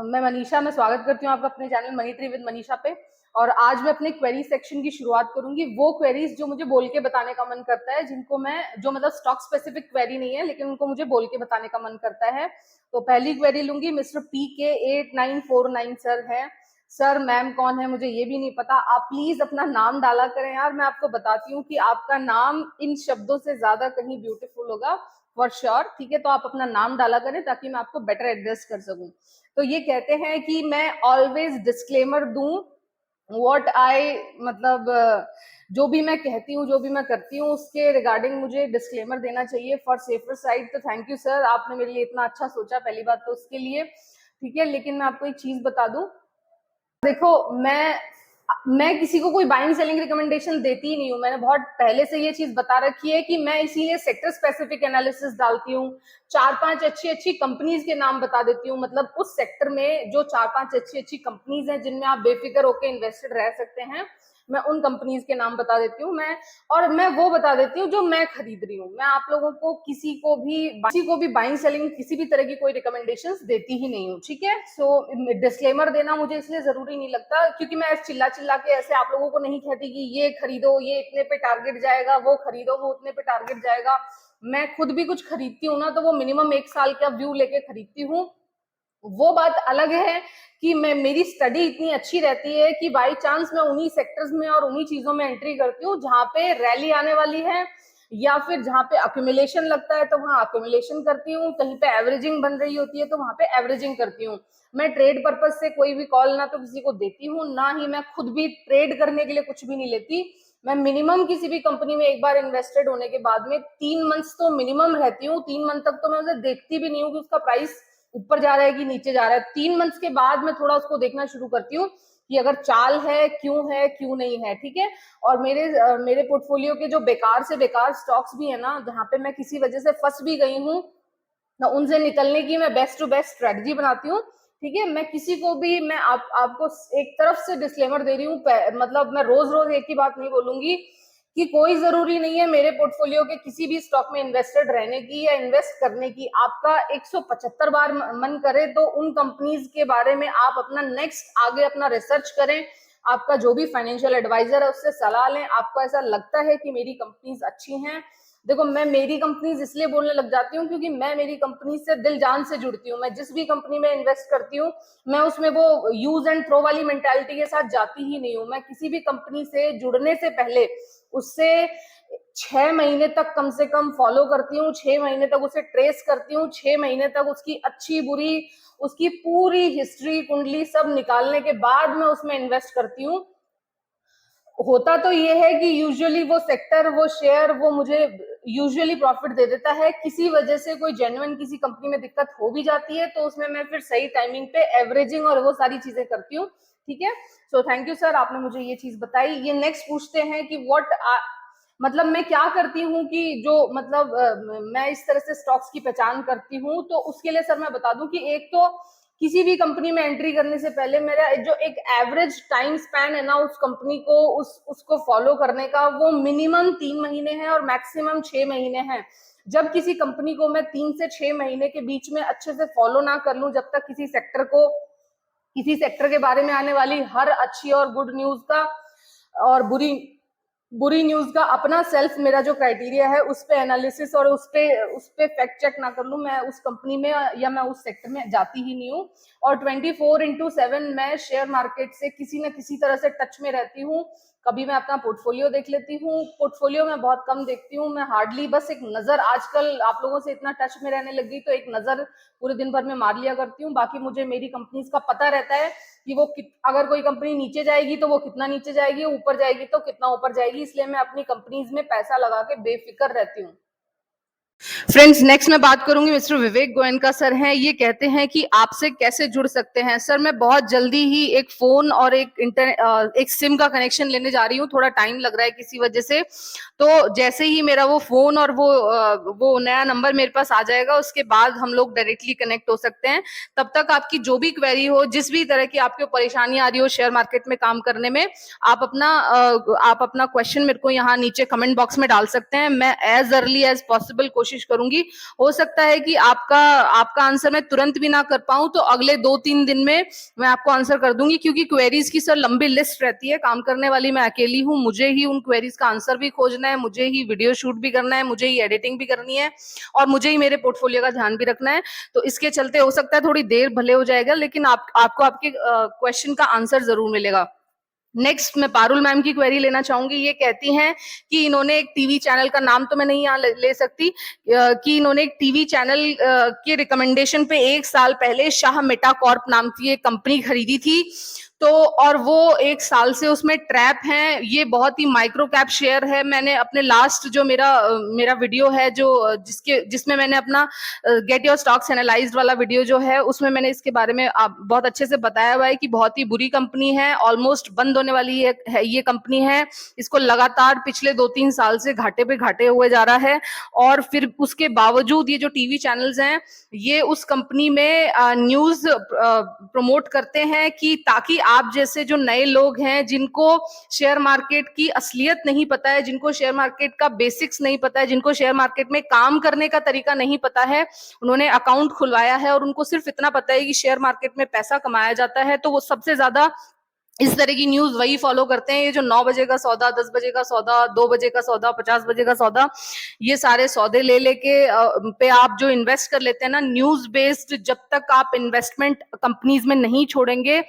मैं स्वागत करती हूँ आपका अपने channel money tree with Manisha पे। और आज मैं अपने क्वेरी सेक्शन की शुरुआत करूंगी। वो क्वेरीज जो मुझे बोल के बताने का मन करता है, जिनको मैं जो मतलब स्टॉक स्पेसिफिक क्वेरी नहीं है लेकिन उनको मुझे बोल के बताने का मन करता है। तो पहली क्वेरी लूंगी, मिस्टर PK8949 सर है। सर मैम कौन है मुझे ये भी नहीं पता, आप प्लीज अपना नाम डाला करें यार। मैं आपको बताती हूँ कि आपका नाम इन शब्दों से ज्यादा कहीं ब्यूटीफुल होगा फॉर श्योर। ठीक है, तो आप अपना नाम डाला करें ताकि मैं आपको बेटर एड्रेस कर सकूं। तो ये कहते हैं कि मैं ऑलवेज डिस्क्लेमर दूं व्हाट आई, मतलब जो भी मैं कहती हूँ जो भी मैं करती हूँ उसके रिगार्डिंग मुझे डिस्क्लेमर देना चाहिए फॉर सेफर साइड। तो थैंक यू सर, आपने मेरे लिए इतना अच्छा सोचा, पहली बात तो उसके लिए। ठीक है, लेकिन मैं आपको एक चीज बता दूं, देखो मैं किसी को कोई बाइंग सेलिंग रिकमेंडेशन देती ही नहीं हूँ। मैंने बहुत पहले से ये चीज बता रखी है कि मैं इसीलिए सेक्टर स्पेसिफिक एनालिसिस डालती हूँ। 4-5 अच्छी अच्छी कंपनीज के नाम बता देती हूँ, मतलब उस सेक्टर में जो 4-5 अच्छी अच्छी कंपनीज हैं जिनमें आप बेफिक्र होकर इन्वेस्टेड रह सकते हैं, मैं उन कंपनीज के नाम बता देती हूँ। मैं वो बता देती हूँ जो मैं खरीद रही हूँ। मैं आप लोगों को किसी को भी बाइंग सेलिंग किसी भी तरह की कोई रिकमेंडेशंस देती ही नहीं हूँ। ठीक है, सो डिस्क्लेमर देना मुझे इसलिए जरूरी नहीं लगता क्योंकि मैं चिल्ला चिल्ला के ऐसे आप लोगों को नहीं कहती कि ये खरीदो, ये इतने पे टारगेट जाएगा, वो खरीदो, वो उतने पे टारगेट जाएगा। मैं खुद भी कुछ खरीदती हूँ ना, तो वो मिनिमम 1 साल का व्यू लेके खरीदती हूँ। वो बात अलग है कि मेरी स्टडी इतनी अच्छी रहती है कि बाई चांस मैं उन्हीं सेक्टर्स में और उन्हीं चीजों में एंट्री करती हूँ जहां पे रैली आने वाली है, या फिर जहां पे अक्यूमुलेशन लगता है तो वहां अक्यूमुलेशन करती हूँ, कहीं पे एवरेजिंग बन रही होती है तो वहां पे एवरेजिंग करती हूँ। मैं ट्रेड पर्पज से कोई भी कॉल ना तो किसी को देती हूँ, ना ही मैं खुद भी ट्रेड करने के लिए कुछ भी नहीं लेती। मैं मिनिमम किसी भी कंपनी में एक बार इन्वेस्टेड होने के बाद में 3 मंथ्स तो मिनिमम रहती हूँ। 3 मंथ तक तो मैं उसे देखती भी नहीं हूँ कि उसका प्राइस ऊपर जा रहा है कि नीचे जा रहा है। 3 मंथ्स के बाद मैं थोड़ा उसको देखना शुरू करती हूँ कि अगर चाल है क्यों नहीं है। ठीक है, और मेरे पोर्टफोलियो के जो बेकार से बेकार स्टॉक्स भी है ना, जहां पे मैं किसी वजह से फंस भी गई हूँ ना, उनसे निकलने की मैं बेस्ट टू बेस्ट स्ट्रेटजी बनाती हूँ। ठीक है, मैं किसी को भी मैं आपको एक तरफ से डिस्क्लेमर दे रही हूँ, मतलब मैं रोज रोज एक ही बात नहीं बोलूंगी कि कोई जरूरी नहीं है मेरे पोर्टफोलियो के किसी भी स्टॉक में इन्वेस्टेड रहने की या इन्वेस्ट करने की। आपका 175 बार मन करे तो उन कंपनीज के बारे में आप अपना नेक्स्ट आगे अपना रिसर्च करें, आपका जो भी फाइनेंशियल एडवाइजर है उससे सलाह लें। आपको ऐसा लगता है कि मेरी कंपनीज अच्छी हैं, देखो मैं मेरी कंपनीज इसलिए बोलने लग जाती हूँ क्योंकि मैं मेरी कंपनी से दिल जान से जुड़ती हूँ। मैं जिस भी कंपनी में इन्वेस्ट करती हूँ मैं उसमें वो यूज एंड थ्रो वाली मेंटालिटी के साथ जाती ही नहीं हूँ। मैं किसी भी कंपनी से जुड़ने से पहले उससे 6 महीने तक कम से कम फॉलो करती हूँ, 6 महीने तक उसे ट्रेस करती हूँ, 6 महीने तक उसकी अच्छी बुरी उसकी पूरी हिस्ट्री कुंडली सब निकालने के बाद मैं उसमें इन्वेस्ट करती हूँ। होता तो ये है कि यूजुअली वो सेक्टर वो शेयर वो मुझे यूजुअली प्रॉफिट दे देता है। किसी वजह से कोई जेन्युइन किसी कंपनी में दिक्कत हो भी जाती है तो उसमें मैं फिर सही टाइमिंग पे एवरेजिंग और वो सारी चीजें करती हूँ। ठीक है, सो थैंक यू सर, आपने मुझे ये चीज बताई। ये नेक्स्ट पूछते हैं कि मतलब मैं क्या करती हूँ कि जो मतलब मैं इस तरह से स्टॉक्स की पहचान करती हूँ। तो उसके लिए सर मैं बता दूं कि एक तो किसी भी कंपनी में एंट्री करने से पहले मेरा जो एक एवरेज टाइम स्पैन है ना उस कंपनी को उसको फॉलो करने का, वो मिनिमम 3 महीने है और मैक्सिमम 6 महीने है। जब किसी कंपनी को मैं 3 से 6 महीने के बीच में अच्छे से फॉलो ना कर लूं, जब तक किसी सेक्टर के बारे में आने वाली हर अच्छी और गुड न्यूज का और बुरी न्यूज का अपना सेल्फ मेरा जो क्राइटेरिया है उस पे एनालिसिस और उस पे फैक्ट चेक ना कर लूं, मैं उस कंपनी में या मैं उस सेक्टर में जाती ही नहीं हूँ। और 24/7 मैं शेयर मार्केट से किसी न किसी तरह से टच में रहती हूँ। कभी मैं अपना पोर्टफोलियो देख लेती हूँ, पोर्टफोलियो में बहुत कम देखती हूँ मैं, हार्डली बस एक नजर, आजकल आप लोगों से इतना टच में रहने लगी तो एक नजर पूरे दिन भर में मार लिया करती हूँ। बाकी मुझे मेरी कंपनीज का पता रहता है कि अगर कोई कंपनी नीचे जाएगी तो वो कितना नीचे जाएगी, ऊपर जाएगी तो कितना ऊपर जाएगी, इसलिए मैं अपनी कंपनीज में पैसा लगा के बेफिक्र रहती हूँ। फ्रेंड्स, नेक्स्ट मैं बात करूंगी मिस्टर विवेक गोयनका सर हैं। ये कहते हैं कि आपसे कैसे जुड़ सकते हैं। सर मैं बहुत जल्दी ही एक फोन और एक सिम का कनेक्शन लेने जा रही हूँ, थोड़ा टाइम लग रहा है किसी वजह से। तो जैसे ही मेरा वो फोन और वो नया नंबर मेरे पास आ जाएगा उसके बाद हम लोग डायरेक्टली कनेक्ट हो सकते हैं। तब तक आपकी जो भी क्वेरी हो, जिस भी तरह की आपको परेशानी आ रही हो शेयर मार्केट में काम करने में, आप अपना क्वेश्चन मेरे को यहाँ नीचे कमेंट बॉक्स में डाल सकते हैं। मैं एज अर्ली एज पॉसिबल कोशिश कोशिश करूंगी। हो सकता है कि आपका आंसर मैं तुरंत भी ना कर पाऊं, तो अगले 2-3 दिन में मैं आपको आंसर कर दूंगी, क्योंकि क्वेरीज की सर लंबी लिस्ट रहती है। काम करने वाली मैं अकेली हूं, मुझे ही उन क्वेरीज का आंसर भी खोजना है, मुझे ही वीडियो शूट भी करना है, मुझे ही एडिटिंग भी करनी है, और मुझे ही मेरे पोर्टफोलियो का ध्यान भी रखना है। तो इसके चलते हो सकता है थोड़ी देर भले हो जाएगा, लेकिन आपको आपके क्वेश्चन का आंसर जरूर मिलेगा। नेक्स्ट मैं पारुल मैम की क्वेरी लेना चाहूंगी। ये कहती हैं कि इन्होंने एक टीवी चैनल का नाम तो मैं नहीं यहाँ ले सकती, कि इन्होंने एक टीवी चैनल के रिकमेंडेशन पे 1 साल पहले शाह मेटाकॉर्प नाम की एक कंपनी खरीदी थी, तो और वो 1 साल से उसमें ट्रैप हैं। ये बहुत ही माइक्रो कैप शेयर है। मैंने अपने लास्ट जो मेरा वीडियो है जो जिसमें मैंने अपना गेट योर स्टॉक्स एनालाइज्ड वाला वीडियो जो है, उसमें मैंने इसके बारे में बहुत अच्छे से बताया हुआ है कि बहुत ही बुरी कंपनी है, ऑलमोस्ट बंद होने वाली है ये कंपनी है। इसको लगातार पिछले 2-3 साल से घाटे पे घाटे हुए जा रहा है, और फिर उसके बावजूद ये जो टीवी चैनल्स हैं ये उस कंपनी में न्यूज प्रमोट करते हैं, कि ताकि आप जैसे जो नए लोग हैं जिनको शेयर मार्केट की असलियत नहीं पता है, जिनको शेयर मार्केट का बेसिक्स नहीं पता है, जिनको शेयर मार्केट में काम करने का तरीका नहीं पता है, उन्होंने अकाउंट खुलवाया है और उनको सिर्फ इतना पता है कि शेयर मार्केट में पैसा कमाया जाता है, तो वो सबसे ज्यादा इस तरह की न्यूज वही फॉलो करते हैं। ये जो 9 बजे का सौदा, 10 बजे का सौदा, 2 बजे का सौदा, 50 बजे का सौदा, ये सारे सौदे ले लेके पे आप जो इन्वेस्ट कर लेते हैं ना न्यूज बेस्ड, जब तक आप इन्वेस्टमेंट कंपनीज में नहीं छोड़ेंगे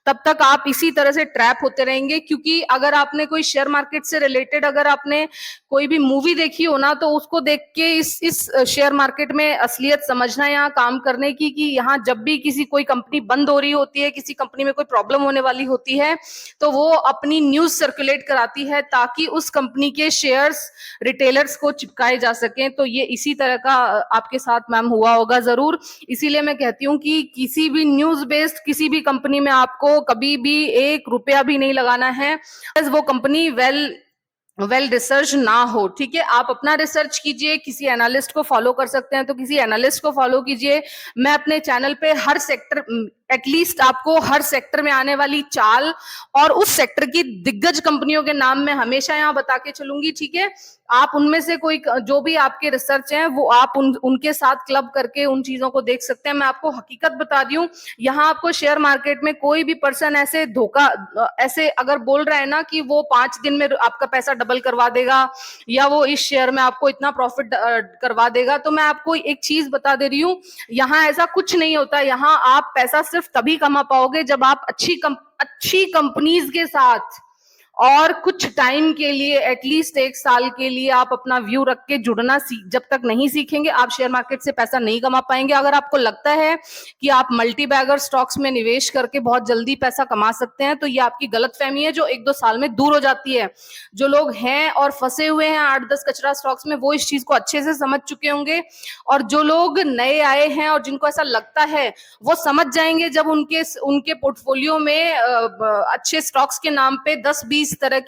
तब तक आप इसी तरह से ट्रैप होते रहेंगे। क्योंकि अगर आपने कोई शेयर मार्केट से रिलेटेड अगर आपने कोई भी मूवी देखी हो ना, तो उसको देख के इस शेयर मार्केट में असलियत समझना, यहाँ काम करने की, कि यहाँ जब भी किसी कोई कंपनी बंद हो रही होती है, किसी कंपनी में कोई प्रॉब्लम होने वाली होती है, तो वो अपनी न्यूज सर्कुलेट कराती है ताकि उस कंपनी के शेयर्स रिटेलर्स को चिपकाए जा सकें। तो ये इसी तरह का आपके साथ मैम हुआ होगा जरूर। इसीलिए मैं कहती हूँ कि किसी भी न्यूज बेस्ड किसी भी कंपनी में आपको कभी भी 1 रुपया भी नहीं लगाना है, वो कंपनी वेल रिसर्च ना हो। ठीक है, आप अपना रिसर्च कीजिए, किसी एनालिस्ट को फॉलो कर सकते हैं तो किसी एनालिस्ट को फॉलो कीजिए। मैं अपने चैनल पे हर सेक्टर, एटलीस्ट आपको हर सेक्टर में आने वाली चाल और उस सेक्टर की दिग्गज कंपनियों के नाम मैं हमेशा यहाँ बता के चलूंगी। ठीक है, आप उनमें से कोई जो भी आपके रिसर्च हैं वो आप उनके साथ क्लब करके उन चीजों को देख सकते हैं। मैं आपको हकीकत बता दी हूँ, यहाँ आपको शेयर मार्केट में कोई भी पर्सन ऐसे धोखा ऐसे अगर बोल रहा है ना कि वो 5 दिन में आपका पैसा डबल करवा देगा, या वो इस शेयर में आपको इतना प्रॉफिट करवा देगा, तो मैं आपको एक चीज बता दे रही हूँ, यहाँ ऐसा कुछ नहीं होता। यहाँ आप पैसा सिर्फ तभी कमा पाओगे जब आप अच्छी कंपनीज के साथ और कुछ टाइम के लिए, एटलीस्ट 1 साल के लिए आप अपना व्यू रख के जुड़ना जब तक नहीं सीखेंगे, आप शेयर मार्केट से पैसा नहीं कमा पाएंगे। अगर आपको लगता है कि आप मल्टी बैगर स्टॉक्स में निवेश करके बहुत जल्दी पैसा कमा सकते हैं, तो ये आपकी गलतफहमी है जो 1-2 साल में दूर हो जाती है। जो लोग हैं और फंसे हुए हैं 8-10 कचरा स्टॉक्स में, वो इस चीज को अच्छे से समझ चुके होंगे, और जो लोग नए आए हैं और जिनको ऐसा लगता है, वो समझ जाएंगे जब उनके पोर्टफोलियो में अच्छे स्टॉक्स के नाम पे 10-20 इस तरह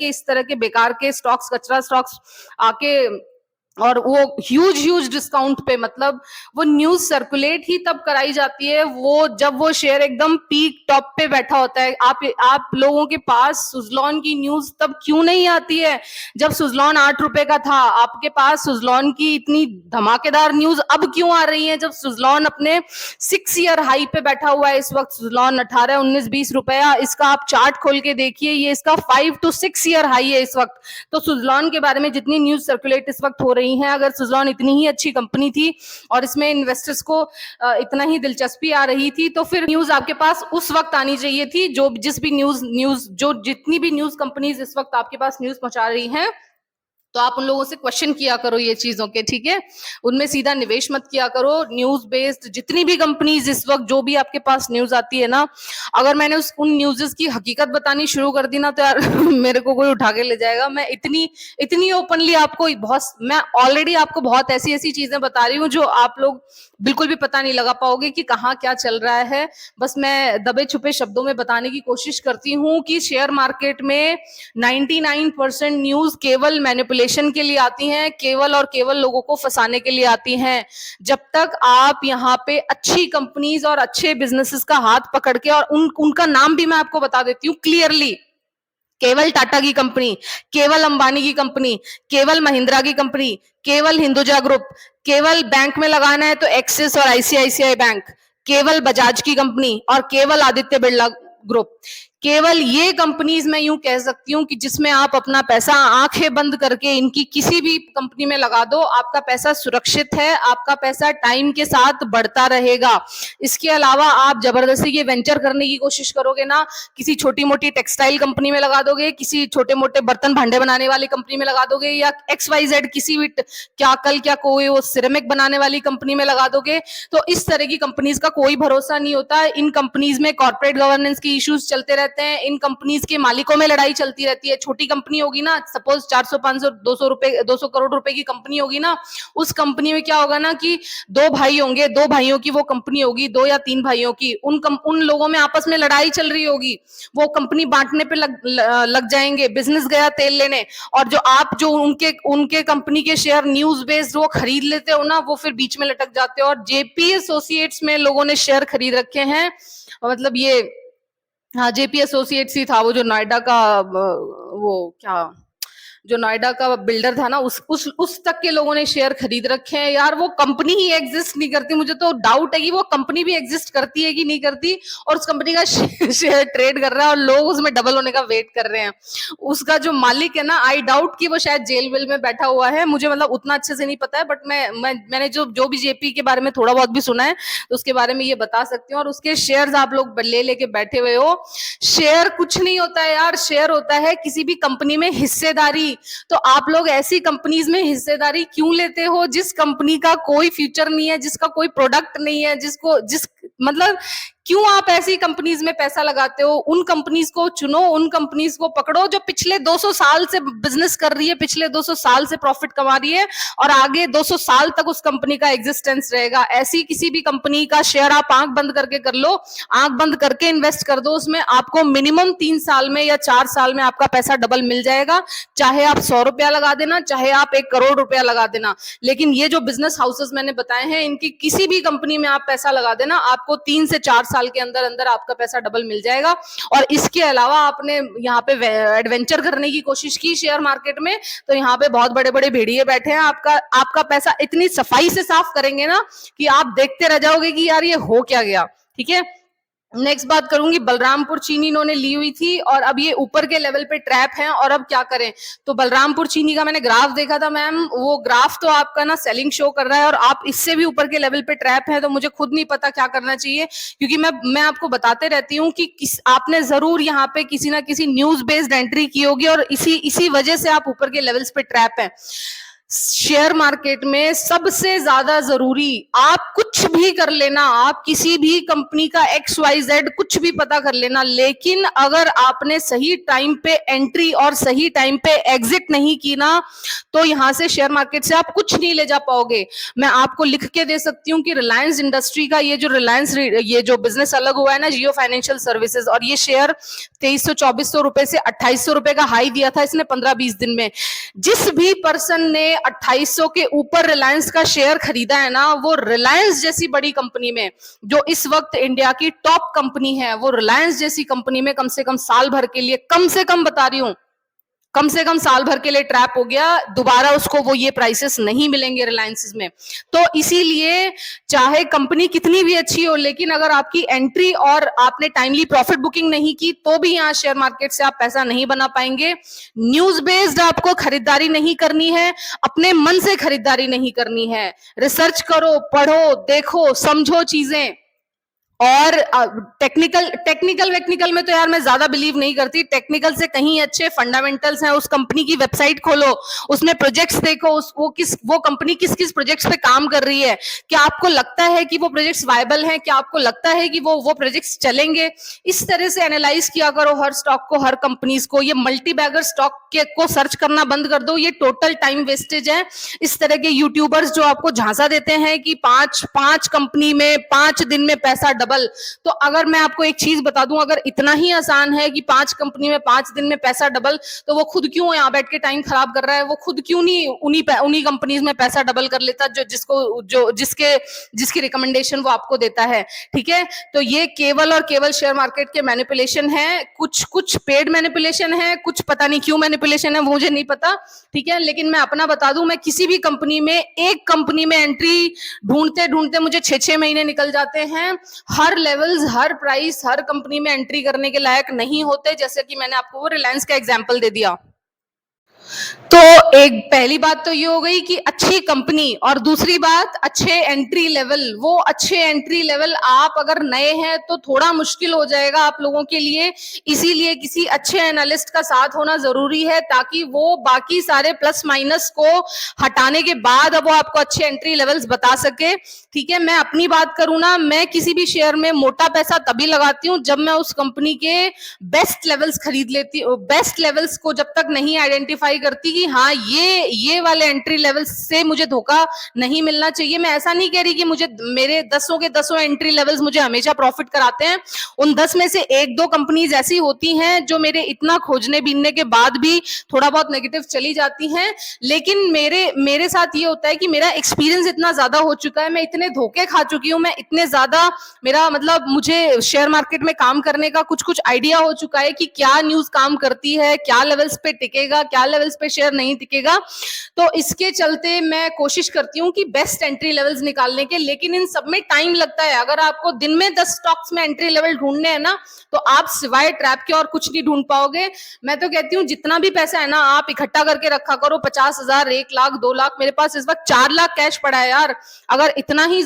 के बेकार के स्टॉक्स, कचरा स्टॉक्स आके, और वो ह्यूज डिस्काउंट पे, मतलब वो न्यूज सर्कुलेट ही तब कराई जाती है वो जब वो शेयर एकदम पीक टॉप पे बैठा होता है। आप लोगों के पास सुजलॉन की न्यूज तब क्यों नहीं आती है जब सुजलॉन 8 रुपए का था? आपके पास सुजलॉन की इतनी धमाकेदार न्यूज अब क्यों आ रही है जब सुजलॉन अपने 6 ईयर हाई पे बैठा हुआ है? इस वक्त सुजलॉन 18, 19, 20 रुपया, इसका आप चार्ट खोल के देखिए, ये इसका 5 to 6 ईयर हाई है इस वक्त। तो सुजलॉन के बारे में जितनी न्यूज सर्कुलेट इस वक्त हो रही है, अगर सुजलॉन इतनी ही अच्छी कंपनी थी और इसमें इन्वेस्टर्स को इतना ही दिलचस्पी आ रही थी, तो फिर न्यूज आपके पास उस वक्त आनी चाहिए थी। जितनी भी न्यूज कंपनीज इस वक्त आपके पास न्यूज पहुंचा रही हैं, तो आप उन लोगों से क्वेश्चन किया करो ये चीजों के। ठीक है, उनमें सीधा निवेश मत किया करो। न्यूज बेस्ड जितनी भी कंपनीज इस वक्त जो भी आपके पास न्यूज आती है ना, अगर मैंने उन न्यूज़ की हकीकत बतानी शुरू कर दी ना, तो यार मेरे को कोई उठा के ले जाएगा। मैं इतनी ओपनली आपको मैं ऑलरेडी आपको बहुत ऐसी चीजें बता रही हूँ जो आप लोग बिल्कुल भी पता नहीं लगा पाओगे कि कहाँ क्या चल रहा है। बस मैं दबे छुपे शब्दों में बताने की कोशिश करती हूँ कि शेयर मार्केट में 99% न्यूज केवल मैनिपुलेशन के लिए आती हैं, केवल और केवल लोगों को फंसाने के लिए आती हैं। जब तक आप यहाँ पे अच्छी कंपनीज और अच्छे बिजनेसेस का हाथ पकड़ के, और उनका नाम भी मैं आपको बता देती हूँ क्लियरली, केवल टाटा की कंपनी, केवल अंबानी की कंपनी, केवल महिंद्रा की कंपनी, केवल हिंदुजा ग्रुप, केवल बैंक में लगाना है तो एक्सिस और आईसीआईसीआई बैंक, केवल बजाज की कंपनी और केवल आदित्य बिरला ग्रुप। केवल ये कंपनीज मैं यूं कह सकती हूं कि जिसमें आप अपना पैसा आंखें बंद करके इनकी किसी भी कंपनी में लगा दो, आपका पैसा सुरक्षित है, आपका पैसा टाइम के साथ बढ़ता रहेगा। इसके अलावा आप जबरदस्ती के वेंचर करने की कोशिश करोगे ना, किसी छोटी मोटी टेक्सटाइल कंपनी में लगा दोगे, किसी छोटे मोटे बर्तन भांडे बनाने वाली कंपनी में लगा दोगे, या XYZ किसी भी क्या कल क्या कोई वो सिरेमिक बनाने वाली कंपनी में लगा दोगे, तो इस तरह की कंपनीज का कोई भरोसा नहीं होता। इन कंपनीज में कॉर्पोरेट गवर्नेंस के इश्यूज चलते रहते हैं, इन कंपनीज के मालिकों में लड़ाई चलती रहती है। छोटी कंपनी होगी ना, सपोज 400 500 200 करोड़ रुपए की कंपनी होगी ना, उस कंपनी में क्या होगा ना कि दो भाई होंगे, दो भाइयों की वो कंपनी होगी, 2 या 3 भाइयों की, उन लोगों में आपस में लड़ाई चल रही होगी, वो कंपनी बांटने पे लग जाएंगे, बिजनेस गया तेल लेने, और जो उनके कंपनी के शेयर न्यूज बेस्ड वो खरीद लेते हो ना, वो फिर बीच में लटक जाते हो। और जेपी एसोसिएट्स में लोगों ने शेयर खरीद रखे हैं, मतलब ये हाँ जेपी एसोसिएट्स ही था, वो जो नोएडा का वो क्या जो नोएडा का बिल्डर था ना, उस तक के लोगों ने शेयर खरीद रखे हैं। यार वो कंपनी ही एग्जिस्ट नहीं करती, मुझे तो डाउट है कि वो कंपनी भी एग्जिस्ट करती है कि नहीं करती, और उस कंपनी का शेयर ट्रेड कर रहा है और लोग उसमें डबल होने का वेट कर रहे हैं। उसका जो मालिक है ना, आई डाउट कि वो शायद जेल वेल में बैठा हुआ है, मुझे मतलब उतना अच्छे से नहीं पता है, बट मैंने जो भी जेपी के बारे में थोड़ा बहुत भी सुना है तो उसके बारे में ये बता सकती हूँ। और उसके शेयर्स आप लोग लेके बैठे हुए हो। शेयर कुछ नहीं होता है यार, शेयर होता है किसी भी कंपनी में हिस्सेदारी। तो आप लोग ऐसी कंपनीज में हिस्सेदारी क्यों लेते हो जिस कंपनी का कोई फ्यूचर नहीं है, जिसका कोई प्रोडक्ट नहीं है, मतलब क्यों आप ऐसी कंपनीज में पैसा लगाते हो? उन कंपनीज को चुनो, उन कंपनीज को पकड़ो जो पिछले 200 साल से बिजनेस कर रही है, पिछले 200 साल से प्रॉफिट कमा रही है, और आगे 200 साल तक उस कंपनी का एग्जिस्टेंस रहेगा। ऐसी किसी भी कंपनी का शेयर आप आंख बंद करके कर लो, आंख बंद करके इन्वेस्ट कर दो उसमें, आपको मिनिमम 3 साल में या 4 साल में आपका पैसा डबल मिल जाएगा। चाहे आप 100 रुपया लगा देना, चाहे आप 1 करोड़ रुपया लगा देना। लेकिन ये जो बिजनेस हाउसेस मैंने बताए हैं, इनकी किसी भी कंपनी में आप पैसा लगा देना, आपको 3 से 4 साल के अंदर अंदर आपका पैसा डबल मिल जाएगा। और इसके अलावा आपने यहाँ पे एडवेंचर करने की कोशिश की शेयर मार्केट में, तो यहाँ पे बहुत बड़े बड़े भेड़िए बैठे हैं, आपका पैसा इतनी सफाई से साफ करेंगे ना कि आप देखते रह जाओगे कि यार ये हो क्या गया। ठीक है, नेक्स्ट बात करूंगी, बलरामपुर चीनी इन्होंने ली हुई थी और अब ये ऊपर के लेवल पे ट्रैप हैं, और अब क्या करें? तो बलरामपुर चीनी का मैंने ग्राफ देखा था मैम, वो ग्राफ तो आपका ना सेलिंग शो कर रहा है, और आप इससे भी ऊपर के लेवल पे ट्रैप है, तो मुझे खुद नहीं पता क्या करना चाहिए, क्योंकि मैं आपको बताते रहती हूँ कि आपने जरूर यहाँ पे किसी ना किसी न्यूज बेस्ड एंट्री की होगी, और इसी वजह से आप ऊपर के लेवल्स पे ट्रैप है। शेयर मार्केट में सबसे ज्यादा जरूरी, आप कुछ भी कर लेना, आप किसी भी कंपनी का XYZ कुछ भी पता कर लेना, लेकिन अगर आपने सही टाइम पे एंट्री और सही टाइम पे एग्जिट नहीं की ना, तो यहां से शेयर मार्केट से आप कुछ नहीं ले जा पाओगे। मैं आपको लिख के दे सकती हूँ कि रिलायंस इंडस्ट्री का ये जो बिजनेस अलग हुआ है ना, जियो फाइनेंशियल सर्विसेज, और ये शेयर 2300-2400 रुपए से 2800 रुपए का हाई दिया था इसने 15-20 दिन में। जिस भी पर्सन ने 2800 के ऊपर रिलायंस का शेयर खरीदा है ना, वो रिलायंस जैसी बड़ी कंपनी में, जो इस वक्त इंडिया की टॉप कंपनी है, वो रिलायंस जैसी कंपनी में कम से कम साल भर के लिए, कम से कम बता रही हूं, कम से कम साल भर के लिए ट्रैप हो गया, दोबारा उसको वो ये प्राइसेस नहीं मिलेंगे रिलायंस में। तो इसीलिए चाहे कंपनी कितनी भी अच्छी हो, लेकिन अगर आपकी एंट्री और आपने टाइमली प्रॉफिट बुकिंग नहीं की, तो भी यहाँ शेयर मार्केट से आप पैसा नहीं बना पाएंगे। न्यूज बेस्ड आपको खरीदारी नहीं करनी है, अपने मन से खरीदारी नहीं करनी है। रिसर्च करो, पढ़ो, देखो, समझो चीजें। और टेक्निकल में तो यार मैं ज्यादा बिलीव नहीं करती, टेक्निकल से कहीं अच्छे फंडामेंटल्स हैं। उस कंपनी की वेबसाइट खोलो, उसमें प्रोजेक्ट्स देखो, वो कंपनी किस किस प्रोजेक्ट्स पे काम कर रही है, क्या आपको लगता है कि वो प्रोजेक्ट्स वायबल हैं, क्या आपको लगता है कि वो प्रोजेक्ट्स चलेंगे। इस तरह से एनालाइज किया करो हर स्टॉक को, हर कंपनीज को। ये मल्टी बैगर स्टॉक को सर्च करना बंद कर दो, ये टोटल टाइम वेस्टेज है। इस तरह के यूट्यूबर्स जो आपको झांसा देते हैं कि पांच कंपनी में 5 दिन में पैसा डबल डबल। तो अगर मैं आपको एक चीज बता दूं, अगर इतना ही आसान है कि 5 कंपनी में 5 दिन में पैसा डबल, तो वो खुद क्यों यहाँ बैठ के टाइम खराब कर रहा है? वो खुद क्यों नहीं उन्हीं कंपनीज में पैसा डबल कर लेता जिसकी रिकमेंडेशन वो आपको देता है। ठीक है, तो ये केवल और केवल शेयर मार्केट के मैनिपुलेशन है। कुछ पेड मैनिपुलेशन है, कुछ पता नहीं क्यों मैनिपुलेशन है, वो मुझे नहीं पता। ठीक है, लेकिन मैं अपना बता दूं, मैं किसी भी कंपनी में, एक कंपनी में एंट्री ढूंढते ढूंढते मुझे 6-6 महीने निकल जाते हैं। हर लेवल्स, हर प्राइस, हर कंपनी में एंट्री करने के लायक नहीं होते, जैसे कि मैंने आपको वो रिलायंस का एग्जांपल दे दिया। तो एक पहली बात तो ये हो गई कि अच्छी कंपनी, और दूसरी बात अच्छे एंट्री लेवल। वो अच्छे एंट्री लेवल आप अगर नए हैं तो थोड़ा मुश्किल हो जाएगा आप लोगों के लिए, इसीलिए किसी अच्छे एनालिस्ट का साथ होना जरूरी है, ताकि वो बाकी सारे प्लस माइनस को हटाने के बाद अब वो आपको अच्छे एंट्री लेवल्स बता सके। ठीक है, मैं अपनी बात करूं ना, मैं किसी भी शेयर में मोटा पैसा तभी लगाती हूँ जब मैं उस कंपनी के बेस्ट लेवल्स खरीद लेती हूँ। बेस्ट लेवल्स को जब तक नहीं आइडेंटिफाई करती कि हाँ ये वाले एंट्री लेवल से मुझे धोखा नहीं मिलना चाहिए। मैं ऐसा नहीं कह रही कि मुझे मेरे 10 के 10 एंट्री लेवल्स मुझे हमेशा प्रॉफिट कराते हैं। उन 10 में से 1-2 कंपनीज ऐसी होती हैं जो मेरे इतना खोजने बीनने के बाद भी थोड़ा बहुत नेगेटिव चली जाती हैं, लेकिन मेरे साथ ये होता है कि मेरा एक्सपीरियंस इतना ज्यादा हो चुका है, मैं इतने धोखे खा चुकी हूँ, मैं इतने ज्यादा, मेरा मतलब मुझे शेयर मार्केट में काम करने का कुछ आइडिया हो चुका है कि क्या न्यूज काम करती है, क्या लेवल्स पे टिकेगा, क्या लेवल्स पे शेयर नहीं टिकेगा। तो इसके चलते मैं कोशिश करती हूँ कि बेस्ट एंट्री लेवल्स निकालने के, लेकिन इन सब में टाइम लगता है। अगर आपको दिन में 10 स्टॉक्स में एंट्री लेवल ढूंढने हैं ना, तो आप सिवाय ट्रैप के और कुछ नहीं ढूंढ पाओगे। मैं तो कहती हूँ जितना भी पैसा है ना, आप इकट्ठा करके रखा करो, 50,000, 1 लाख, 2 लाख। मेरे पास इस वक्त 4 लाख कैश पड़ा है यार। अगर इतना ही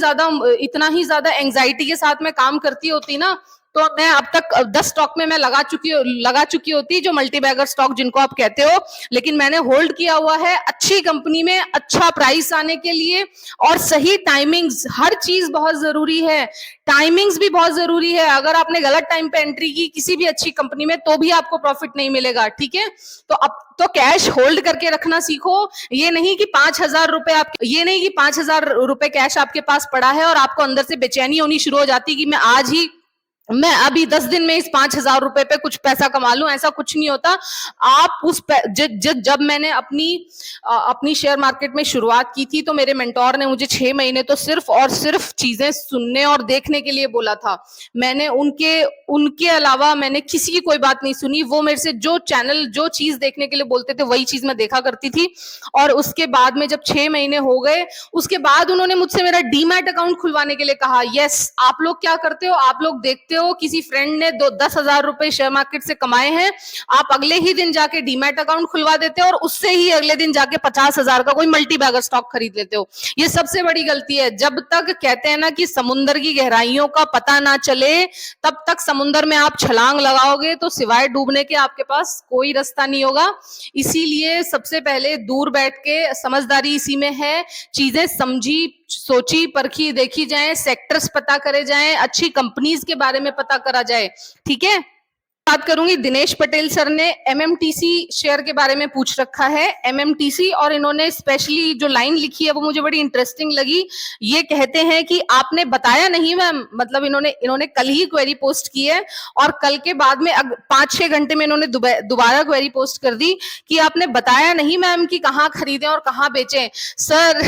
ज्यादा एंजाइटी के साथ में काम करती होती ना, तो मैं अब तक 10 स्टॉक में मैं लगा चुकी होती, जो मल्टी बैगर स्टॉक जिनको आप कहते हो। लेकिन मैंने होल्ड किया हुआ है अच्छी कंपनी में अच्छा प्राइस आने के लिए, और सही टाइमिंग्स, हर चीज बहुत जरूरी है। टाइमिंग्स भी बहुत जरूरी है। अगर आपने गलत टाइम पे एंट्री की किसी भी अच्छी कंपनी में, तो भी आपको प्रॉफिट नहीं मिलेगा। ठीक है, तो अब तो कैश होल्ड करके रखना सीखो। ये नहीं कि 5,000 रुपए कैश आपके पास पड़ा है और आपको अंदर से बेचैनी होनी शुरू हो जाती कि मैं अभी 10 दिन में इस 5,000 रुपए पे कुछ पैसा कमा लूं। ऐसा कुछ नहीं होता। आप जब मैंने अपनी शेयर मार्केट में शुरुआत की थी, तो मेरे मेंटोर ने मुझे 6 महीने तो सिर्फ और सिर्फ चीजें सुनने और देखने के लिए बोला था। मैंने उनके अलावा मैंने किसी की कोई बात नहीं सुनी। वो मेरे से जो चीज देखने के लिए बोलते थे, वही चीज मैं देखा करती थी। और उसके बाद में जब 6 महीने हो गए, उसके बाद उन्होंने मुझसे मेरा डीमैट अकाउंट खुलवाने के लिए कहा। यस, आप लोग क्या करते हो, आप लोग देखते हो किसी फ्रेंड ने 10,000 रुपए शेयर मार्केट से कमाए हैं, आप अगले ही दिन जाके डीमैट अकाउंट खुलवा देते हो और उससे ही अगले दिन जाके 50,000 का कोई मल्टी बैगर स्टॉक खरीद लेते हो। ये सबसे बड़ी गलती है। जब तक कहते हैं ना कि समुद्र की गहराइयों का पता ना चले, तब तक समुद्र में आप छलांग लगाओगे तो सिवाय डूबने के आपके पास कोई रास्ता नहीं होगा। इसीलिए सबसे पहले दूर बैठ के, समझदारी इसी में है, चीजें समझी सोची परखी देखी जाए, सेक्टर्स पता करे जाए, अच्छी कंपनीज के बारे में पता करा जाए। ठीक है, बात करूंगी। दिनेश पटेल सर ने एमएमटीसी शेयर के बारे में पूछ रखा है, एमएमटीसी, और इन्होंने स्पेशली जो लाइन लिखी है वो मुझे बड़ी इंटरेस्टिंग लगी। ये कहते हैं कि आपने बताया नहीं मैम, मतलब इन्होंने कल ही क्वेरी पोस्ट की है और कल के बाद में 5-6 घंटे में इन्होंने दोबारा क्वेरी पोस्ट कर दी कि आपने बताया नहीं मैम कि कहाँ खरीदें और कहाँ बेचें। सर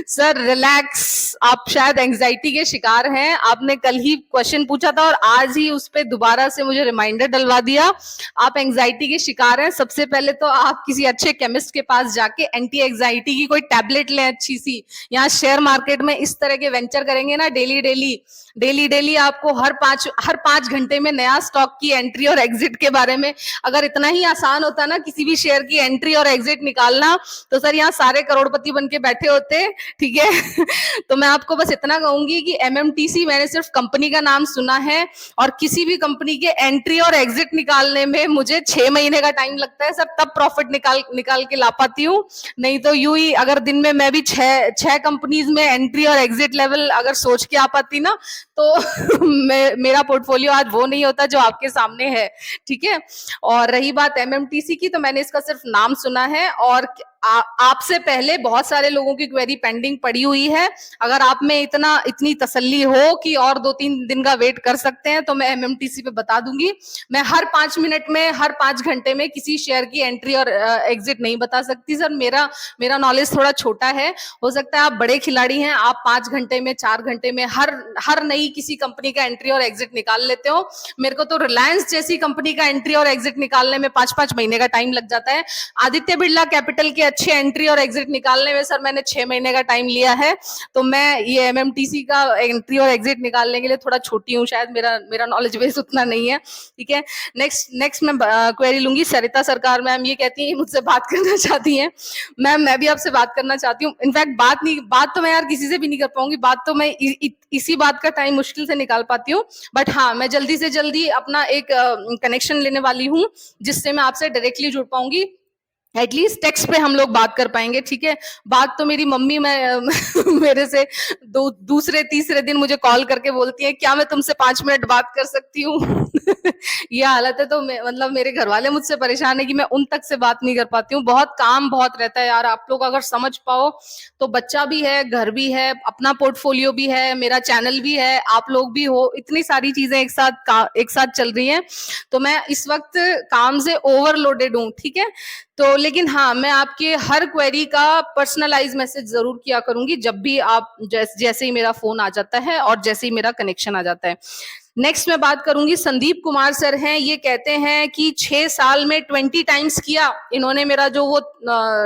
सर रिलैक्स, आप शायद एंजाइटी के शिकार हैं। आपने कल ही क्वेश्चन पूछा था और आज ही उस पर दोबारा से मुझे रिमाइंडर डलवा दिया। आप एंजाइटी के शिकार हैं। सबसे पहले तो आप किसी अच्छे केमिस्ट के पास जाके एंटी एंजाइटी की कोई टैबलेट लें अच्छी सी। यहाँ शेयर मार्केट में इस तरह के वेंचर करेंगे ना, डेली आपको हर 5 घंटे में नया स्टॉक की एंट्री और एग्जिट के बारे में, अगर इतना ही आसान होता ना किसी भी शेयर की एंट्री और एग्जिट निकालना, तो सर यहाँ सारे करोड़पति बन के बैठे होते। ठीक है तो मैं आपको बस इतना कहूंगी कि एमएमटीसी मैंने सिर्फ कंपनी का नाम सुना है, और किसी भी कंपनी के एंट्री और एग्जिट निकालने में मुझे 6 महीने का टाइम लगता है सर, तब प्रॉफिट निकाल के ला पाती हूँ। नहीं तो यूं ही अगर दिन में मैं भी 6 कंपनीज में एंट्री और एग्जिट लेवल अगर सोच के आ पाती ना, तो मेरा पोर्टफोलियो आज वो नहीं होता जो आपके सामने है। ठीक है, और रही बात एमएमटीसी की, तो मैंने इसका सिर्फ नाम सुना है, और आपसे पहले बहुत सारे लोगों की क्वेरी पेंडिंग पड़ी हुई है। अगर आप में इतनी तसल्ली हो कि और 2-3 दिन का वेट कर सकते हैं तो मैं एमएमटीसी पे बता दूंगी। मैं हर 5 मिनट में, हर 5 घंटे में किसी शेयर की एंट्री और एग्जिट नहीं बता सकती सर। मेरा नॉलेज थोड़ा छोटा है। हो सकता है आप बड़े खिलाड़ी हैं, आप 5 घंटे में, 4 घंटे में हर नई किसी कंपनी का एंट्री और एग्जिट निकाल लेते हो। मेरे को तो रिलायंस जैसी कंपनी का एंट्री और एग्जिट निकालने में 5-5 महीने का टाइम लग जाता है। आदित्य बिरला कैपिटल के अच्छे एंट्री और एग्जिट निकालने में सर मैंने 6 महीने का टाइम लिया है। तो मैं ये एमएमटीसी का एंट्री और एग्जिट निकालने के लिए थोड़ा छोटी हूँ, शायद मेरा नॉलेज बेस उतना नहीं है। ठीक है, नेक्स्ट मैं क्वेरी लूंगी। सरिता सरकार मैम ये कहती है मुझसे बात करना चाहती हैं। मैम मैं भी आपसे बात करना चाहती हूँ। इनफैक्ट बात तो मैं यार किसी से भी नहीं कर पाऊंगी, बात तो मैं इसी बात का टाइम मुश्किल से निकाल पाती हूँ। बट हाँ, मैं जल्दी से जल्दी अपना एक कनेक्शन लेने वाली हूँ जिससे मैं आपसे डायरेक्टली जुड़ पाऊंगी। एटलीस्ट टेक्स्ट पे हम लोग बात कर पाएंगे। ठीक है, बात तो मेरी मम्मी मेरे से दूसरे तीसरे दिन मुझे कॉल करके बोलती है क्या मैं तुमसे 5 मिनट बात कर सकती हूँ। ये हालत है। तो मतलब मेरे घर वाले मुझसे परेशान है कि मैं उन तक से बात नहीं कर पाती हूँ। बहुत काम बहुत रहता है यार। आप लोग अगर समझ पाओ तो बच्चा भी है, घर भी है, अपना पोर्टफोलियो भी है, मेरा चैनल भी है, आप लोग भी हो, इतनी सारी चीजें एक साथ चल रही हैं। तो मैं इस वक्त काम से ओवरलोडेड हूँ। ठीक है, तो लेकिन हाँ, मैं आपके हर क्वेरी का पर्सनलाइज मैसेज जरूर किया करूंगी जब भी आप जैसे ही मेरा फोन आ जाता है और जैसे ही मेरा कनेक्शन आ जाता है। नेक्स्ट मैं बात करूंगी, संदीप कुमार सर हैं। ये कहते हैं कि 6 साल में 20 टाइम्स किया। इन्होंने मेरा जो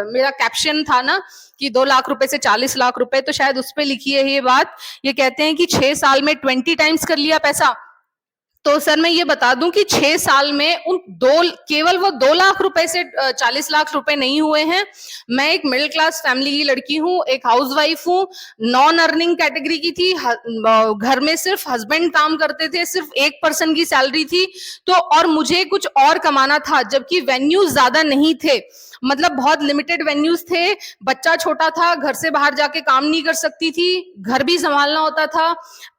मेरा कैप्शन था ना कि 2 लाख रुपए से 40 लाख रुपए, तो शायद उस पर लिखी है ये बात। ये कहते हैं कि 6 साल में 20 टाइम्स कर लिया पैसा। तो सर मैं ये बता दूं कि 6 साल में केवल वो 2 लाख रुपए से 40 लाख रुपए नहीं हुए हैं। मैं एक मिडिल क्लास फैमिली की लड़की हूँ, एक हाउसवाइफ हूँ, नॉन अर्निंग कैटेगरी की थी। घर में सिर्फ हस्बैंड काम करते थे, सिर्फ एक पर्सन की सैलरी थी। तो और मुझे कुछ और कमाना था, जबकि वेन्यूज ज्यादा नहीं थे, मतलब बहुत लिमिटेड वेन्यूज थे। बच्चा छोटा था, घर से बाहर जाके काम नहीं कर सकती थी, घर भी संभालना होता था।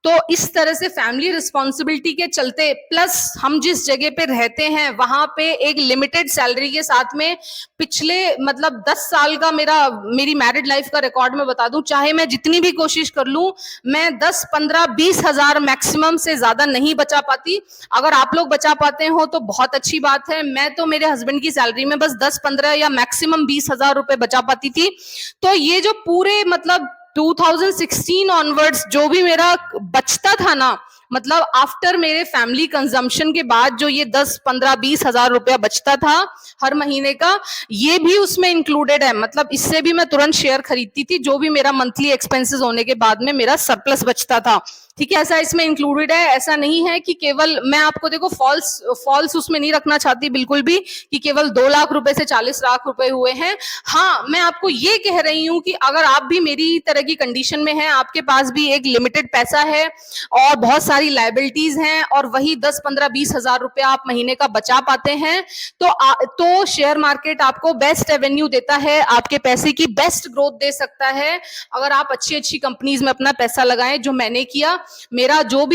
तो इस तरह से फैमिली रिस्पॉन्सिबिलिटी के चलते, प्लस हम जिस जगह पे रहते हैं वहां पे एक लिमिटेड सैलरी के साथ में, पिछले मतलब 10 साल का मेरी मैरिड लाइफ का रिकॉर्ड में बता दूं, चाहे मैं जितनी भी कोशिश कर लूं, मैं 10, 15, 20 हजार मैक्सिमम से ज्यादा नहीं बचा पाती। अगर आप लोग बचा पाते हो तो बहुत अच्छी बात है। मैं तो मेरे हस्बैंड की सैलरी में बस 10, 15 या मैक्सिमम 20 हजार रुपए बचा पाती थी। तो ये जो पूरे मतलब 2016 ऑनवर्ड्स जो भी मेरा बचता था ना, मतलब आफ्टर मेरे फैमिली कंजम्पशन के बाद जो ये 10, 15, 20 हजार रुपया बचता था हर महीने का, ये भी उसमें इंक्लूडेड है। मतलब इससे भी मैं तुरंत शेयर खरीदती थी, जो भी मेरा मंथली एक्सपेंसेस होने के बाद में मेरा सरप्लस बचता था। ठीक है, ऐसा इसमें इंक्लूडेड है। ऐसा नहीं है कि केवल, मैं आपको देखो फॉल्स उसमें नहीं रखना चाहती बिल्कुल भी कि केवल 2 लाख रुपए से 40 लाख रुपए हुए हैं। हाँ, मैं आपको ये कह रही हूं कि अगर आप भी मेरी तरह की कंडीशन में हैं, आपके पास भी एक लिमिटेड पैसा है और बहुत सारी लायबिलिटीज हैं और वही 10, 15, 20 हजार रुपया आप महीने का बचा पाते हैं, तो शेयर मार्केट आपको बेस्ट रेवेन्यू देता है, आपके पैसे की बेस्ट ग्रोथ दे सकता है अगर आप अच्छी अच्छी कंपनीज में अपना पैसा लगाएं, जो मैंने किया। मेरा जो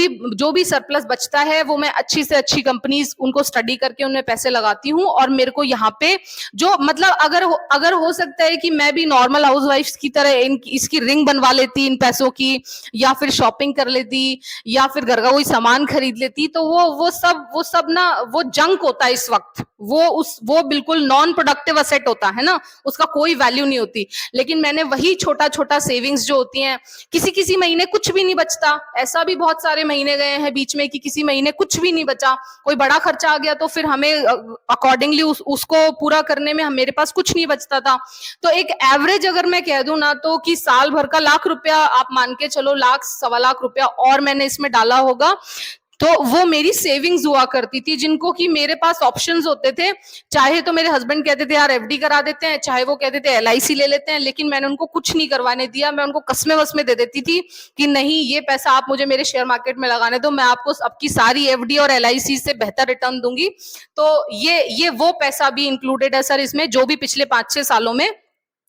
भी सरप्लस बचता है वो मैं अच्छी से अच्छी कंपनीज उनको स्टडी करके उनमें पैसे लगाती हूँ। और मेरे को यहाँ पे जो मतलब अगर हो सकता है कि मैं भी नॉर्मल हाउसवाइफ की तरह इसकी रिंग बनवा लेती इन पैसों की, या फिर शॉपिंग कर लेती, या फिर घर का कोई सामान खरीद लेती, तो वो सब ना वो जंक होता है इस वक्त। वो बिल्कुल नॉन प्रोडक्टिव असेट होता है ना, उसका कोई वैल्यू नहीं होती। लेकिन मैंने वही छोटा छोटा सेविंग्स जो होती हैं, किसी महीने कुछ भी नहीं बचता, ऐसा भी बहुत सारे महीने गए हैं बीच में कि किसी महीने कुछ भी नहीं बचा, कोई बड़ा खर्चा आ गया तो फिर हमें अकॉर्डिंगली उसको पूरा करने में मेरे पास कुछ नहीं बचता था। तो एक एवरेज अगर मैं कह दूं ना, तो कि साल भर का लाख रुपया आप मान के चलो, लाख सवा लाख रुपया और मैंने इसमें डाला होगा, तो वो मेरी सेविंग्स हुआ करती थी, जिनको कि मेरे पास ऑप्शंस होते थे। चाहे तो मेरे हस्बैंड कहते थे यार एफडी करा देते हैं, चाहे वो कहते थे एलआईसी ले लेते हैं, लेकिन मैंने उनको कुछ नहीं करवाने दिया। मैं उनको कसमें वसमें दे देती थी कि नहीं, ये पैसा आप मुझे मेरे शेयर मार्केट में लगाने दो, मैं आपको आपकी सारी एफडी और एलआईसी से बेहतर रिटर्न दूंगी। तो ये वो पैसा भी इंक्लूडेड है सर इसमें, जो भी पिछले 5-6 सालों में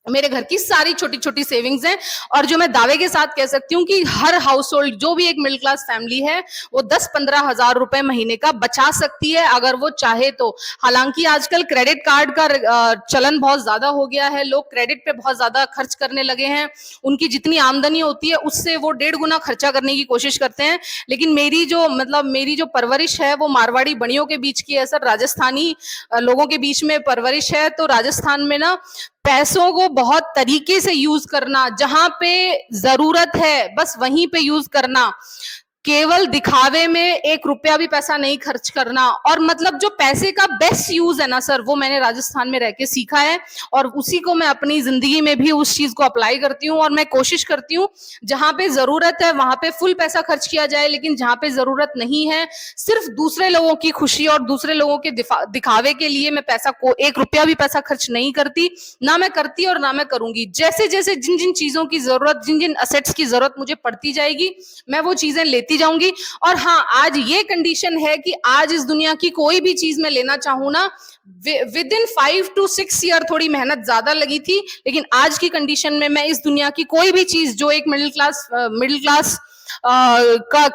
मेरे घर की सारी छोटी छोटी सेविंग्स हैं, और जो मैं दावे के साथ कह सकती हूँ कि हर हाउस होल्ड, जो भी एक मिडिल क्लास फैमिली है, वो 10-15 हजार रुपए महीने का बचा सकती है अगर वो चाहे तो। हालांकि आजकल क्रेडिट कार्ड का चलन बहुत ज्यादा हो गया है, लोग क्रेडिट पे बहुत ज्यादा खर्च करने लगे हैं, उनकी जितनी आमदनी होती है उससे वो 1.5 गुना खर्चा करने की कोशिश करते हैं। लेकिन मेरी जो परवरिश है वो मारवाड़ी बड़ियों के बीच की है सर, राजस्थानी लोगों के बीच में परवरिश है। तो राजस्थान में ना पैसों को बहुत तरीके से यूज करना, जहां पे जरूरत है बस वहीं पे यूज करना, केवल दिखावे में 1 रुपया भी पैसा नहीं खर्च करना, और मतलब जो पैसे का बेस्ट यूज है ना सर, वो मैंने राजस्थान में रह के सीखा है, और उसी को मैं अपनी जिंदगी में भी उस चीज को अप्लाई करती हूँ। और मैं कोशिश करती हूँ जहां पे जरूरत है वहां पे फुल पैसा खर्च किया जाए, लेकिन जहां पे जरूरत नहीं है, सिर्फ दूसरे लोगों की खुशी और दूसरे लोगों के दिखावे के लिए मैं पैसा को 1 रुपया भी पैसा खर्च नहीं करती, ना मैं करती और ना मैं करूंगी। जैसे जैसे जिन जिन चीजों की जरूरत, जिन जिन असेट्स की जरूरत मुझे पड़ती जाएगी, मैं वो चीजें लेती जाऊंगी। और हाँ, आज ये कंडीशन है कि आज इस दुनिया की कोई भी चीज मैं लेना चाहूं ना, विद इन 5 to 6 ईयर थोड़ी मेहनत ज्यादा लगी थी, लेकिन आज की कंडीशन में मैं इस दुनिया की कोई भी चीज जो एक मिडिल क्लास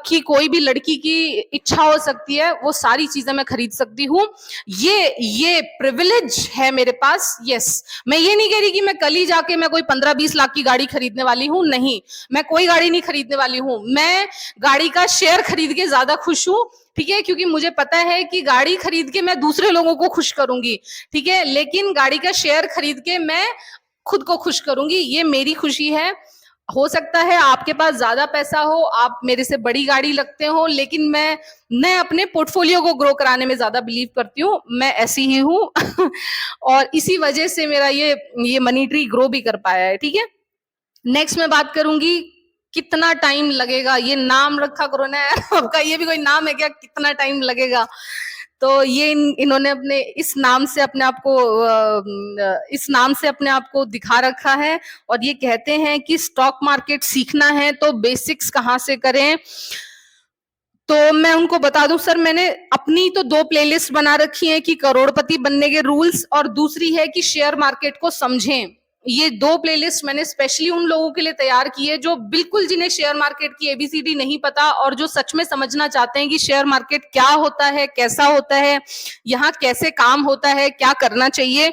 की कोई भी लड़की की इच्छा हो सकती है, वो सारी चीजें मैं खरीद सकती हूँ। ये प्रिविलेज है मेरे पास। यस, मैं ये नहीं कह रही कि मैं कल ही जाके मैं कोई 15-20 लाख की गाड़ी खरीदने वाली हूँ, नहीं, मैं कोई गाड़ी नहीं खरीदने वाली हूँ। मैं गाड़ी का शेयर खरीद के ज्यादा खुश हूँ, ठीक है, क्योंकि मुझे पता है कि गाड़ी खरीद के मैं दूसरे लोगों को खुश करूंगी, ठीक है, लेकिन गाड़ी का शेयर खरीद के मैं खुद को खुश करूंगी, ये मेरी खुशी है। हो सकता है आपके पास ज्यादा पैसा हो, आप मेरे से बड़ी गाड़ी लगते हो, लेकिन मैं अपने पोर्टफोलियो को ग्रो कराने में ज्यादा बिलीव करती हूँ, मैं ऐसी ही हूँ और इसी वजह से मेरा ये मनी ट्री ग्रो भी कर पाया है, ठीक है। नेक्स्ट मैं बात करूंगी कितना टाइम लगेगा, ये नाम रखा करो ना आपका, ये भी कोई नाम है क्या, कितना टाइम लगेगा। तो ये इन्होंने अपने इस नाम से अपने आप को दिखा रखा है, और ये कहते हैं कि स्टॉक मार्केट सीखना है तो बेसिक्स कहाँ से करें। तो मैं उनको बता दूं सर, मैंने अपनी तो 2 प्लेलिस्ट बना रखी है कि करोड़पति बनने के रूल्स, और दूसरी है कि शेयर मार्केट को समझें। ये 2 प्लेलिस्ट मैंने स्पेशली उन लोगों के लिए तैयार की है जो बिल्कुल, जिन्हें शेयर मार्केट की एबीसीडी नहीं पता, और जो सच में समझना चाहते हैं कि शेयर मार्केट क्या होता है, कैसा होता है, यहाँ कैसे काम होता है, क्या करना चाहिए।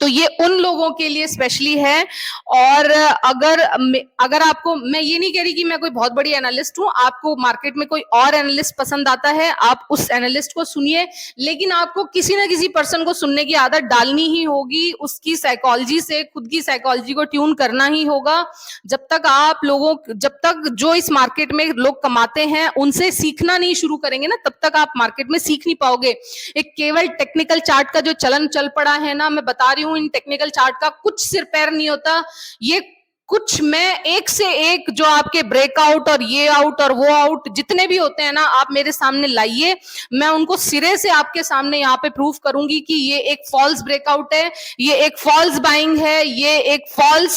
तो ये उन लोगों के लिए स्पेशली है। और अगर आपको, मैं ये नहीं कह रही कि मैं कोई बहुत बड़ी एनालिस्ट हूं, आपको मार्केट में कोई और एनालिस्ट पसंद आता है, आप उस एनालिस्ट को सुनिए, लेकिन आपको किसी ना किसी पर्सन को सुनने की आदत डालनी ही होगी, उसकी साइकोलॉजी से खुद की साइकोलॉजी को ट्यून करना ही होगा। जब तक जो इस मार्केट में लोग कमाते हैं उनसे सीखना नहीं शुरू करेंगे ना, तब तक आप मार्केट में सीख नहीं पाओगे। एक केवल टेक्निकल चार्ट का जो चलन चल पड़ा है ना, मैं बता रही हूँ, इन टेक्निकल चार्ट का कुछ सिर पैर नहीं होता। ये कुछ, मैं एक से एक जो आपके ब्रेकआउट और ये आउट और वो आउट जितने भी होते हैं ना, आप मेरे सामने लाइए, मैं उनको सिरे से आपके सामने यहाँ पे प्रूफ करूंगी कि ये एक फॉल्स ब्रेकआउट है, ये एक फॉल्स बाइंग है, ये एक फॉल्स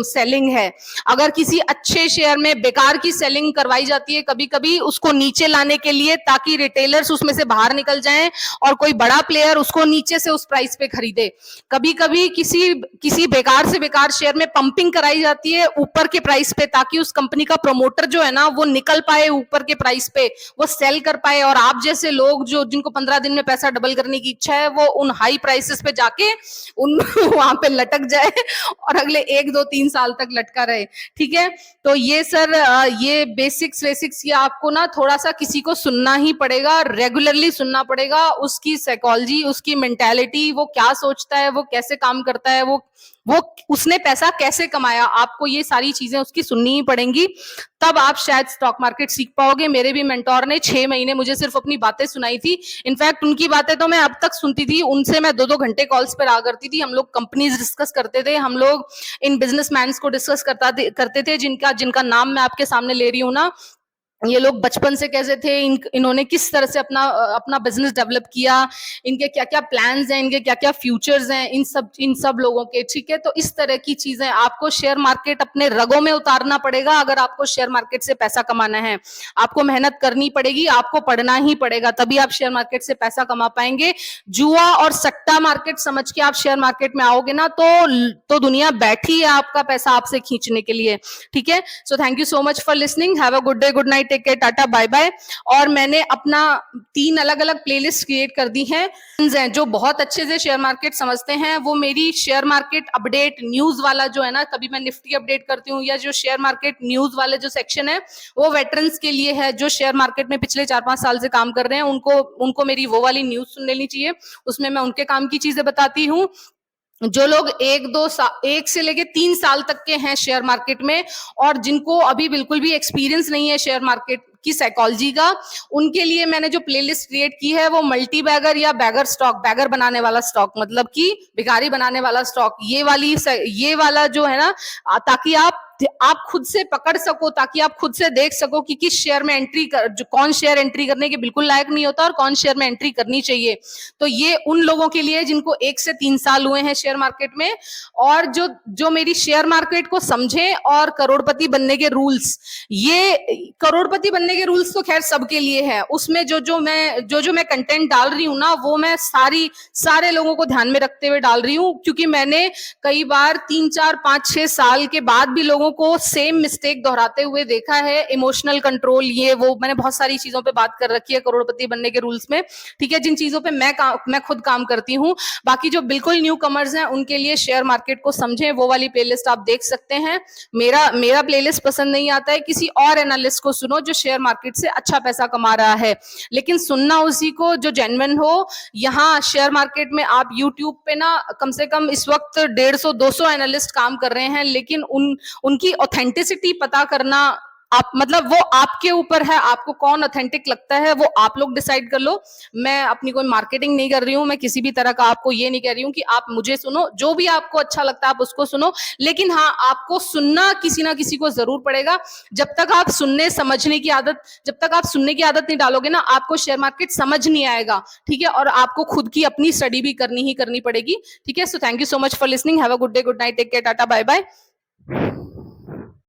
सेलिंग है। अगर किसी अच्छे शेयर में बेकार की सेलिंग करवाई जाती है कभी कभी उसको नीचे लाने के लिए, ताकि रिटेलर्स उसमें से बाहर निकल जाएं और कोई बड़ा प्लेयर उसको नीचे से उस प्राइस पे खरीदे। कभी कभी किसी बेकार से बेकार शेयर में पंपिंग कराई जाती है ऊपर के प्राइस पे, ताकि उस कंपनी का प्रमोटर जो है ना वो निकल पाए ऊपर के प्राइस पे, वो सेल कर पाए, और आप जैसे लोग जिनको 15 दिन में पैसा डबल करने की इच्छा है, वो उन हाई प्राइसेस पे जाके वहां पे लटक जाए और अगले 1-2-3 साल तक लटका रहे, ठीक है। तो ये सर, ये बेसिक्स ये आपको ना थोड़ा सा किसी को सुनना ही पड़ेगा, रेगुलरली सुनना पड़ेगा, उसकी साइकोलॉजी, उसकी मेंटालिटी, वो क्या सोचता है, वो कैसे काम करता है, वो उसने पैसा कैसे कमाया, आपको ये सारी चीजें उसकी सुननी ही पड़ेंगी, तब आप शायद स्टॉक मार्केट सीख पाओगे। मेरे भी मेंटोर ने 6 महीने मुझे सिर्फ अपनी बातें सुनाई थी। इनफैक्ट उनकी बातें तो मैं अब तक सुनती थी, उनसे मैं 2-2 घंटे कॉल्स पर आ करती थी, हम लोग कंपनीज डिस्कस करते थे, हम लोग इन बिजनेसमैन को डिस्कस करते थे, जिनका नाम मैं आपके सामने ले रही हूँ ना, ये लोग बचपन से कैसे थे, इन्होंने किस तरह से अपना बिजनेस डेवलप किया, इनके क्या क्या प्लान्स हैं, इनके क्या क्या फ्यूचर्स हैं, इन सब लोगों के, ठीक है। तो इस तरह की चीजें आपको शेयर मार्केट अपने रगों में उतारना पड़ेगा अगर आपको शेयर मार्केट से पैसा कमाना है। आपको मेहनत करनी पड़ेगी, आपको पढ़ना ही पड़ेगा, तभी आप शेयर मार्केट से पैसा कमा पाएंगे। जुआ और सट्टा मार्केट समझ के आप शेयर मार्केट में आओगे ना तो दुनिया बैठी है आपका पैसा आपसे खींचने के लिए, ठीक है। So thank you so much for listening, have a good day, good night, take care, tata, bye bye. और मैंने अपना 3 अलग अलग प्लेलिस्ट क्रिएट कर दी हैं। जो बहुत अच्छे से शेयर मार्केट समझते हैं वो मेरी शेयर मार्केट अपडेट न्यूज वाला जो है ना, कभी मैं निफ्टी अपडेट करती हूँ, या जो शेयर मार्केट न्यूज वाले जो सेक्शन है वो वेटरन्स के लिए है, जो शेयर मार्केट में पिछले 4-5 साल से काम कर रहे हैं, उनको मेरी वो वाली न्यूज सुन लेनी चाहिए। उसमें मैं उनके काम की चीजें बताती हूँ। जो लोग 1 से लेके 3 साल तक के हैं शेयर मार्केट में, और जिनको अभी बिल्कुल भी एक्सपीरियंस नहीं है शेयर मार्केट की साइकोलॉजी का, उनके लिए मैंने जो प्लेलिस्ट क्रिएट की है वो मल्टी बैगर या बैगर स्टॉक, बैगर बनाने वाला स्टॉक, मतलब कि भिखारी बनाने वाला स्टॉक, ये वाला जो है ना, ताकि आप खुद से पकड़ सको, ताकि आप खुद से देख सको कि किस शेयर में कौन शेयर एंट्री करने के बिल्कुल लायक नहीं होता और कौन शेयर में एंट्री करनी चाहिए। तो ये उन लोगों के लिए जिनको 1 से 3 साल हुए हैं शेयर मार्केट में, और जो मेरी शेयर मार्केट को समझे, और करोड़पति बनने के रूल्स, ये करोड़पति बनने के रूल्स तो खैर सबके लिए है। उसमें जो मैं कंटेंट डाल रही हूँ ना, वो मैं सारे लोगों को ध्यान में रखते हुए डाल रही हूँ, क्योंकि मैंने कई बार 3, 4, 5, 6 साल के बाद भी लोगों को सेम मिस्टेक दोहराते हुए देखा है। इमोशनल कंट्रोल, ये वो, मैंने बहुत सारी चीजों पे बात कर रखी है करोड़पति बनने के रूल्स में, ठीक है, जिन चीजों पे मैं खुद काम करती हूँ। बाकी जो बिल्कुल न्यू कमर्स हैं उनके लिए शेयर मार्केट को समझें, वो वाली प्लेलिस्ट आप देख सकते हैं। मेरा प्लेलिस्ट पसंद नहीं आता है, किसी और एनालिस्ट को सुनो जो शेयर मार्केट से अच्छा पैसा कमा रहा है, लेकिन सुनना उसी को जो जेन्युइन हो। यहाँ शेयर मार्केट में आप यूट्यूब पे ना कम से कम इस वक्त 150-200 एनालिस्ट काम कर रहे हैं, लेकिन उनकी ऑथेंटिसिटी पता करना, आप मतलब वो आपके ऊपर है, आपको कौन ऑथेंटिक लगता है वो आप लोग डिसाइड कर लो। मैं अपनी कोई मार्केटिंग नहीं कर रही हूँ, मैं किसी भी तरह का आपको ये नहीं कह रही हूँ कि आप मुझे सुनो, जो भी आपको अच्छा लगता है आप उसको सुनो, लेकिन हाँ, आपको सुनना किसी ना किसी को जरूर पड़ेगा। जब तक आप सुनने की आदत नहीं डालोगे ना, आपको शेयर मार्केट समझ नहीं आएगा, ठीक है, और आपको खुद की अपनी स्टडी भी करनी पड़ेगी, ठीक है। So thank you so much for listening, have a good day, good night, take care, tata, bye bye.